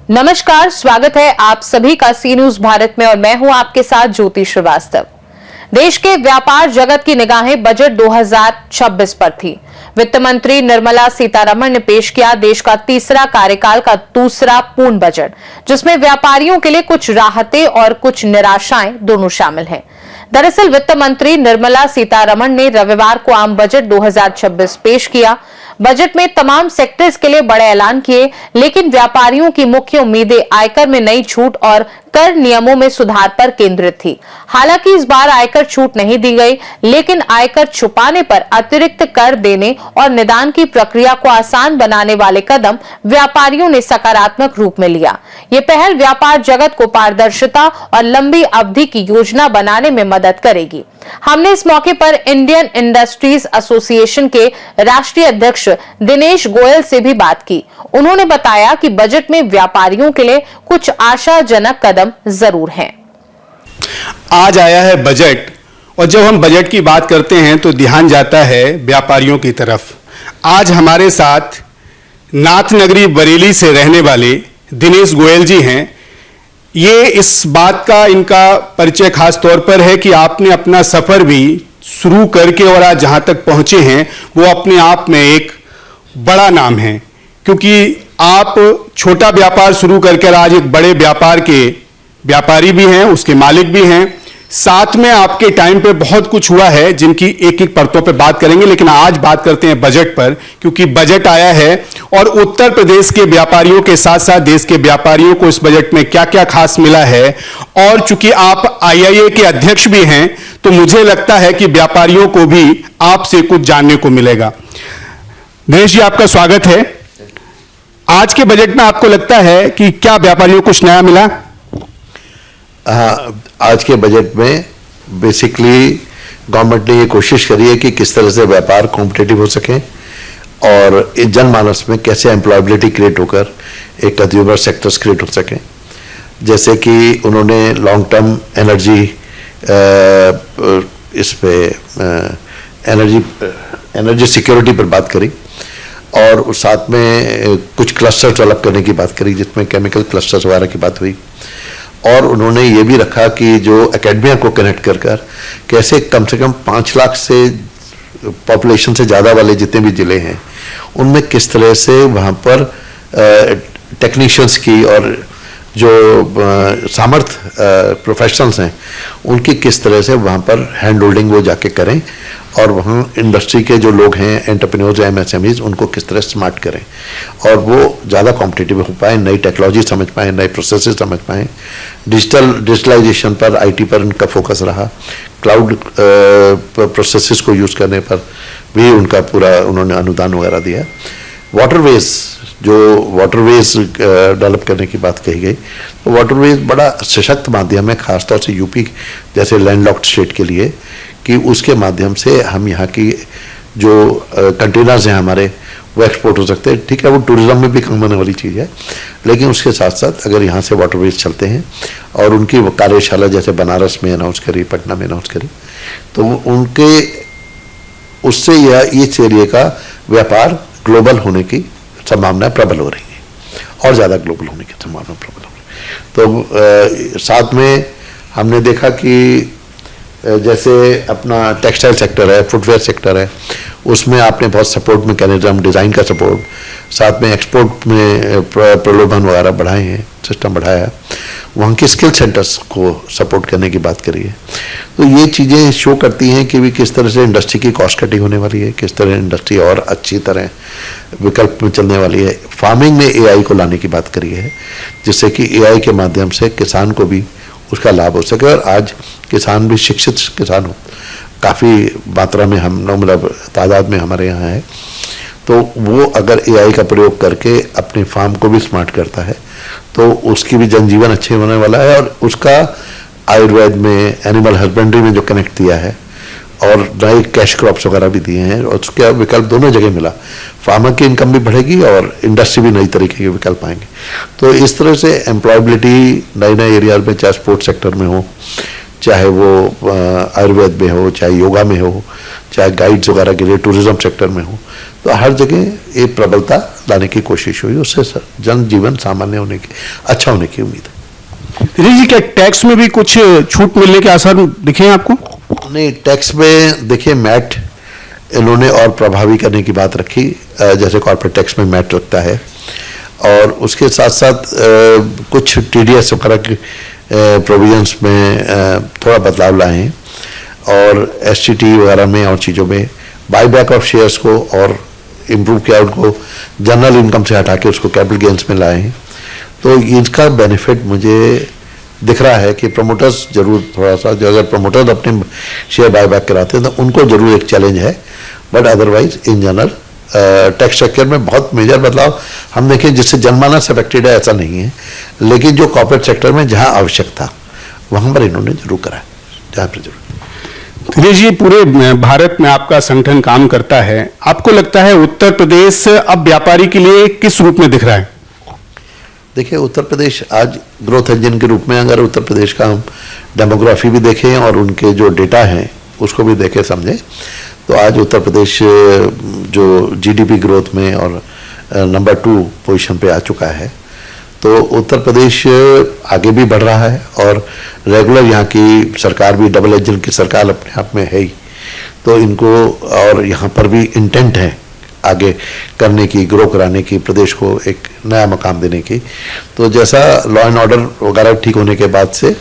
नमस्कार, स्वागत है आप सभी का सी न्यूज भारत में और मैं हूं आपके साथ ज्योति श्रीवास्तव। देश के व्यापार जगत की निगाहें बजट 2026 पर थी। वित्त मंत्री निर्मला सीतारमण ने पेश किया देश का तीसरा कार्यकाल का दूसरा पूर्ण बजट, जिसमें व्यापारियों के लिए कुछ राहतें और कुछ निराशाएं दोनों शामिल हैं। दरअसल वित्त मंत्री निर्मला सीतारमण ने रविवार को आम बजट 2026 पेश किया। बजट में तमाम सेक्टर्स के लिए बड़े ऐलान किए, लेकिन व्यापारियों की मुख्य उम्मीदें आयकर में नई छूट और कर नियमों में सुधार पर केंद्रित थी। हालांकि इस बार आयकर छूट नहीं दी गई, लेकिन आयकर छुपाने पर अतिरिक्त कर देने और निदान की प्रक्रिया को आसान बनाने वाले कदम व्यापारियों ने सकारात्मक रूप में लिया। ये पहल व्यापार जगत को पारदर्शिता और लंबी अवधि की योजना बनाने में मदद करेगी। हमने इस मौके पर इंडियन इंडस्ट्रीज एसोसिएशन के राष्ट्रीय अध्यक्ष दिनेश गोयल से भी बात की। उन्होंने बताया कि बजट में व्यापारियों के लिए कुछ आशाजनक कदम जरूर हैं। आज आया है बजट, और जब हम बजट की बात करते हैं तो ध्यान जाता है व्यापारियों की तरफ। आज हमारे साथ नाथनगरी बरेली से रहने वाले दिनेश गोयल जी हैं। ये इस बात का इनका परिचय खास तौर पर है कि आपने अपना सफर भी शुरू करके और आज जहां तक पहुंचे हैं वो अपने आप में एक बड़ा नाम है, क्योंकि आप छोटा व्यापार शुरू करके आज एक बड़े व्यापार के व्यापारी भी हैं, उसके मालिक भी हैं। साथ में आपके टाइम पे बहुत कुछ हुआ है जिनकी एक एक परतों पे बात करेंगे, लेकिन आज बात करते हैं बजट पर, क्योंकि बजट आया है और उत्तर प्रदेश के व्यापारियों के साथ साथ देश के व्यापारियों को इस बजट में क्या क्या खास मिला है। और चूंकि आप आईआईए के अध्यक्ष भी हैं तो मुझे लगता है कि व्यापारियों को भी आपसे कुछ जानने को मिलेगा। दिनेश जी, आपका स्वागत है। आज के बजट में आपको लगता है कि क्या व्यापारियों को कुछ नया मिला? आज के बजट में बेसिकली गवर्नमेंट ने ये कोशिश करी है कि किस तरह से व्यापार कॉम्पिटिटिव हो सके और इस जनमानस में कैसे एम्प्लॉयबिलिटी क्रिएट होकर एक कंज्यूमर सेक्टर्स क्रिएट हो सके। जैसे कि उन्होंने लॉन्ग टर्म एनर्जी इस पे एनर्जी सिक्योरिटी पर बात करी और उस साथ में कुछ क्लस्टर डेवलप करने की बात करी, जिसमें केमिकल क्लस्टर्स वगैरह की बात हुई। और उन्होंने ये भी रखा कि जो एकेडमिया को कनेक्ट कर कैसे कम से कम 5 लाख से पॉपुलेशन से ज़्यादा वाले जितने भी ज़िले हैं उनमें किस तरह से वहाँ पर टेक्नीशियंस की और जो सामर्थ्य प्रोफेशनल्स हैं उनकी किस तरह से वहाँ पर हैंड होल्डिंग वो जाके करें और वहाँ इंडस्ट्री के जो लोग हैं एंटरप्रेन्योर्स एमएसएमईज उनको किस तरह स्मार्ट करें और वो ज़्यादा कॉम्पिटिटिव हो पाए, नई टेक्नोलॉजी समझ पाएँ, नए प्रोसेसेस समझ पाएँ। डिजिटलाइजेशन पर, आईटी पर उनका फोकस रहा। क्लाउड प्रोसेसेस को यूज़ करने पर भी उनका पूरा उन्होंने अनुदान वगैरह दिया। वाटरवेज डेवलप करने की बात कही गई, तो वाटरवेज बड़ा सशक्त माध्यम है, खासतौर से यूपी जैसे लैंडलॉक्ड स्टेट के लिए, कि उसके माध्यम से हम यहाँ की जो कंटेनर्स हैं हमारे वो एक्सपोर्ट हो सकते हैं। ठीक है, वो टूरिज्म में भी काम आने वाली चीज़ है, लेकिन उसके साथ साथ अगर यहाँ से वाटरवेज चलते हैं और उनकी कार्यशाला जैसे बनारस में अनाउंस करी, पटना में अनाउंस करी, तो उनके उससे यह इस एरिया का व्यापार ग्लोबल होने की संभावना प्रबल हो रही है और ज़्यादा ग्लोबल होने की संभावना प्रबल हो रही है। तो साथ में हमने देखा कि जैसे अपना टेक्सटाइल सेक्टर है, फुटवेयर सेक्टर है, उसमें आपने बहुत सपोर्ट मैकेनिज्म, डिज़ाइन का सपोर्ट, साथ में एक्सपोर्ट में प्रलोभन वगैरह बढ़ाए हैं, सिस्टम बढ़ाया है, वहाँ के स्किल सेंटर्स को सपोर्ट करने की बात करी है। तो ये चीज़ें शो करती हैं कि भी किस तरह से इंडस्ट्री की कॉस्ट कटिंग होने वाली है, किस तरह इंडस्ट्री और अच्छी तरह विकल्प में चलने वाली है। फार्मिंग में एआई को लाने की बात करी है, जिससे कि एआई के माध्यम से किसान को भी उसका लाभ हो सके और आज किसान भी शिक्षित किसान हो, काफ़ी मात्रा में हम मतलब तादाद में हमारे यहाँ है, तो वो अगर एआई का प्रयोग करके अपने फार्म को भी स्मार्ट करता है तो उसकी भी जनजीवन अच्छे होने वाला है। और उसका आयुर्वेद में, एनिमल हस्बेंड्री में जो कनेक्ट दिया है और नए कैश क्रॉप्स वगैरह भी दिए हैं, और उसके विकल्प दोनों जगह मिला। फार्मर की इनकम भी बढ़ेगी और इंडस्ट्री भी नई तरीके के विकल्प आएंगे। तो इस तरह से एम्प्लॉयबिलिटी नए नए एरियाज में, चाहे स्पोर्ट्स सेक्टर में हो, चाहे वो आयुर्वेद में हो, चाहे योगा में हो, चाहे गाइड्स वगैरह के लिए टूरिज्म सेक्टर में हो, तो हर जगह एक प्रबलता लाने की कोशिश हुई। उससे जनजीवन सामान्य होने की, अच्छा होने की उम्मीद है। दिनेश जी, क्या टैक्स में भी कुछ छूट मिलने के आसार दिखे हैं आपको? नहीं, टैक्स में देखिए मैट इन्होंने और प्रभावी करने की बात रखी, जैसे कॉर्पोरेट टैक्स में मैट लगता है, और उसके साथ साथ कुछ TDS वगैरह के प्रोविजंस में थोड़ा बदलाव लाए हैं, और STT वगैरह में और चीज़ों में बाईबैक ऑफ शेयर्स को और इम्प्रूव किया, उनको जनरल इनकम से हटा के उसको कैपिटल गेंस में लाए हैं। तो इसका बेनिफिट मुझे दिख रहा है कि प्रमोटर्स जरूर थोड़ा सा, जो अगर प्रमोटर्स अपने शेयर बायबैक कराते हैं तो उनको जरूर एक चैलेंज है, but otherwise in general tax structure में बहुत मेजर बदलाव हम देखें जिससे जनमानस अफेक्टेड है ऐसा नहीं है, लेकिन जो कॉर्पोरेट सेक्टर में जहां आवश्यक था वहां पर इन्होंने जरूर करा, जहां पर जरूर। दिनेश जी, पूरे भारत में आपका संगठन काम करता है, आपको लगता है उत्तर प्रदेश अब व्यापारी के लिए किस रूप में दिख रहा है? देखिए, उत्तर प्रदेश आज ग्रोथ इंजन के रूप में, अगर उत्तर प्रदेश का हम डेमोग्राफी भी देखें और उनके जो डेटा हैं उसको भी देखें समझें, तो आज उत्तर प्रदेश जो GDP ग्रोथ में और नंबर 2 पोजीशन पे आ चुका है। तो उत्तर प्रदेश आगे भी बढ़ रहा है, और रेगुलर यहाँ की सरकार भी डबल इंजन की सरकार अपने आप में है ही, तो इनको और यहाँ पर भी इंटेंट है आगे करने की, ग्रो कराने की, प्रदेश को एक नया मकाम देने की। तो जैसा लॉ एंड ऑर्डर वगैरह ठीक होने के बाद से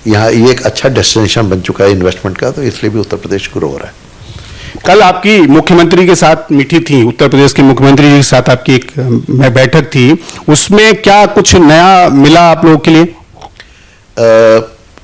यहाँ ये एक अच्छा डेस्टिनेशन बन चुका है इन्वेस्टमेंट का, तो इसलिए भी उत्तर प्रदेश ग्रो हो रहा है। कल आपकी मुख्यमंत्री के साथ मीटिंग थी, उत्तर प्रदेश के मुख्यमंत्री के साथ आपकी एक बैठक थी, उसमें क्या कुछ नया मिला आप लोगों के लिए?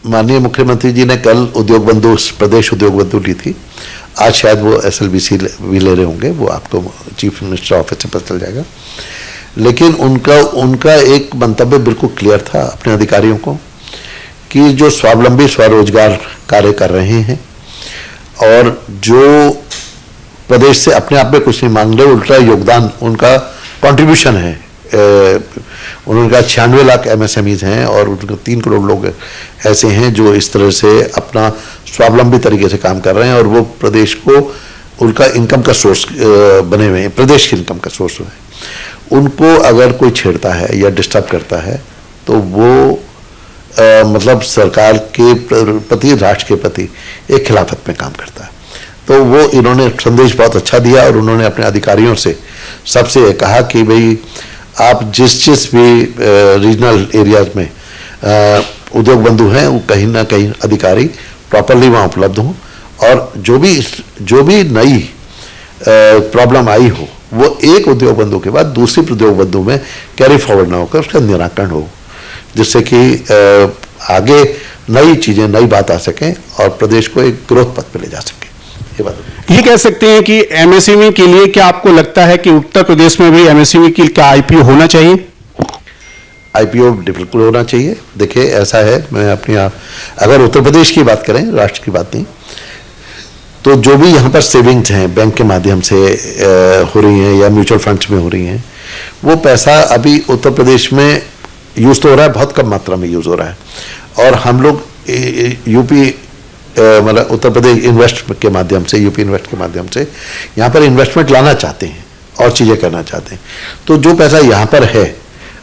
माननीय मुख्यमंत्री जी ने कल उद्योग बंधु, प्रदेश उद्योग बंधु ली थी, आज शायद वो SLBC भी ले रहे होंगे, वो आपको चीफ मिनिस्टर ऑफिस से पता चल जाएगा। लेकिन उनका एक मंतव्य बिल्कुल क्लियर था अपने अधिकारियों को कि जो स्वावलंबी स्वरोजगार कार्य कर रहे हैं और जो प्रदेश से अपने आप में कुछ नहीं मांग रहे, उल्टा योगदान उनका कंट्रीब्यूशन है। उनका 96 लाख MSMEs हैं और उनके 3 करोड़ लोग ऐसे हैं जो इस तरह से अपना स्वावलंबी तरीके से काम कर रहे हैं, और वो प्रदेश को उनका इनकम का सोर्स बने हुए हैं, प्रदेश की इनकम का सोर्स है। उनको अगर कोई छेड़ता है या डिस्टर्ब करता है तो वो मतलब सरकार के प्रति, राष्ट्र के प्रति एक खिलाफत में काम करता है। तो वो इन्होंने संदेश बहुत अच्छा दिया, और उन्होंने अपने अधिकारियों से सबसे कहा कि भाई आप जिस भी रीजनल एरियाज में उद्योग बंधु हैं, वो कहीं ना कहीं अधिकारी प्रॉपरली वहाँ उपलब्ध हों, और जो भी नई प्रॉब्लम आई हो वो एक उद्योग बंधु के बाद दूसरी उद्योग बंधु में कैरी फॉरवर्ड ना होकर उसका निराकरण हो, जिससे कि आगे नई चीजें, नई बात आ सकें और प्रदेश को एक ग्रोथ पथ पे ले जा सके। ये बात ये कह सकते हैं कि MSME के लिए क्या आपको लगता है कि उत्तर प्रदेश में भी MSME की क्या IPO होना चाहिए? IPO बिल्कुल होना चाहिए। देखिए, ऐसा है, मैं अपनी अगर उत्तर प्रदेश की बात करें, राष्ट्र की बात नहीं, तो जो भी यहाँ पर सेविंग्स हैं बैंक के माध्यम से हो रही हैं या म्यूचुअल फंड्स में हो रही हैं, वो पैसा अभी उत्तर प्रदेश में यूज तो हो रहा है, बहुत कम मात्रा में यूज हो रहा है, और हम लोग यूपी मतलब उत्तर प्रदेश इन्वेस्ट के माध्यम से, यूपी इन्वेस्ट के माध्यम से यहाँ पर इन्वेस्टमेंट लाना चाहते हैं और चीज़ें करना चाहते हैं। तो जो पैसा यहाँ पर है,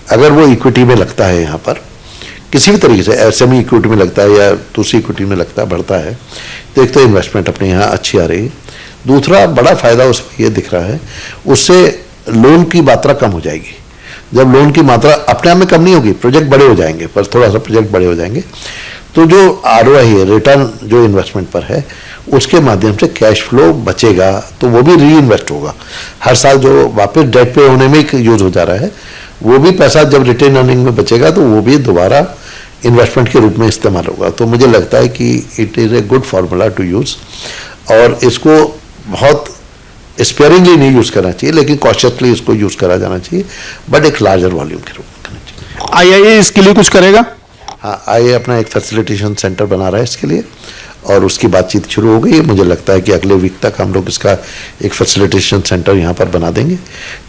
अगर वो इक्विटी में लगता है, यहाँ पर किसी भी तरीके से SME इक्विटी में लगता है या दूसरी इक्विटी में लगता है, बढ़ता है, तो एक तो इन्वेस्टमेंट अपने यहाँ अच्छी आ रही है। दूसरा बड़ा फायदा उसमें ये दिख रहा है, उससे लोन की मात्रा कम हो जाएगी। जब लोन की मात्रा अपने आप में कम नहीं होगी, प्रोजेक्ट बड़े हो जाएंगे, पर थोड़ा सा प्रोजेक्ट बड़े हो जाएंगे, तो जो ROI है, रिटर्न जो इन्वेस्टमेंट पर है, उसके माध्यम से कैश फ्लो बचेगा, तो वो भी री इन्वेस्ट होगा। हर साल जो वापस डेट पे होने में यूज हो जा रहा है, वो भी पैसा जब रिटेन अर्निंग में बचेगा तो वो भी दोबारा इन्वेस्टमेंट के रूप में इस्तेमाल होगा। तो मुझे लगता है कि it is a good formula to use, और इसको बहुत स्पेयरिंगली नहीं यूज़ करना चाहिए, लेकिन कॉशियसली इसको यूज़ करा जाना चाहिए, बट एक लार्जर वॉल्यूम के रूप में करना चाहिए। IIA इसके लिए कुछ करेगा? हाँ, IIA अपना एक फैसिलिटेशन सेंटर बना रहा है इसके लिए, और उसकी बातचीत शुरू हो गई है। मुझे लगता है कि अगले वीक तक हम लोग इसका एक फैसिलिटेशन सेंटर यहाँ पर बना देंगे,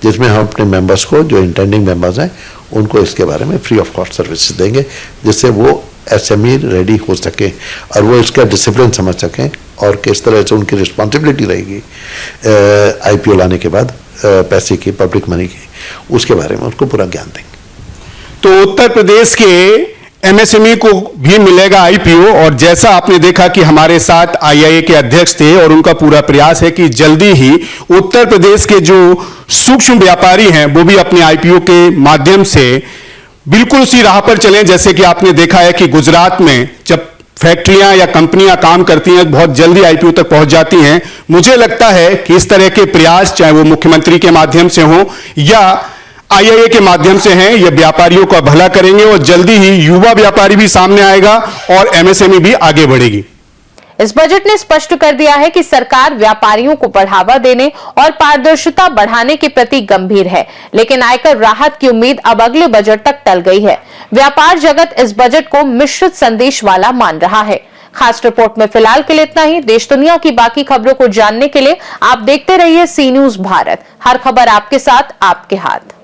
जिसमें हम अपने मेंबर्स को, जो इंटेंडिंग मेंबर्स हैं, उनको इसके बारे में फ्री ऑफ कॉस्ट सर्विसेज देंगे, जिससे वो एसएमई रेडी हो सके और वो इसका डिसिप्लिन समझ सकें और किस तरह से उनकी रिस्पॉन्सिबिलिटी रहेगी आईपीओ लाने के बाद पैसे की, पब्लिक मनी की, उसके बारे में उनको पूरा ज्ञान देंगे। तो उत्तर प्रदेश के एमएसएमई को भी मिलेगा आईपीओ, और जैसा आपने देखा कि हमारे साथ आईआईए के अध्यक्ष थे और उनका पूरा प्रयास है कि जल्दी ही उत्तर प्रदेश के जो सूक्ष्म व्यापारी हैं वो भी अपने आईपीओ के माध्यम से बिल्कुल उसी राह पर चलें, जैसे कि आपने देखा है कि गुजरात में जब फैक्ट्रियां या कंपनियां काम करती हैं बहुत जल्दी आईपीओ तक पहुंच जाती हैं। मुझे लगता है कि इस तरह के प्रयास चाहे वो मुख्यमंत्री के माध्यम से हो या आईआईए के माध्यम से हैं, ये व्यापारियों का भला करेंगे और जल्दी ही युवा व्यापारी भी सामने आएगा और एमएसएमई भी आगे बढ़ेगी। इस बजट ने स्पष्ट कर दिया है कि सरकार व्यापारियों को बढ़ावा देने और पारदर्शिता बढ़ाने के प्रति गंभीर है, लेकिन आयकर राहत की उम्मीद अब अगले बजट तक टल गई है। व्यापार जगत इस बजट को मिश्रित संदेश वाला मान रहा है। खास रिपोर्ट में फिलहाल के लिए इतना ही। देश दुनिया की बाकी खबरों को जानने के लिए आप देखते रहिए सी न्यूज़ भारत। हर खबर आपके साथ, आपके हाथ।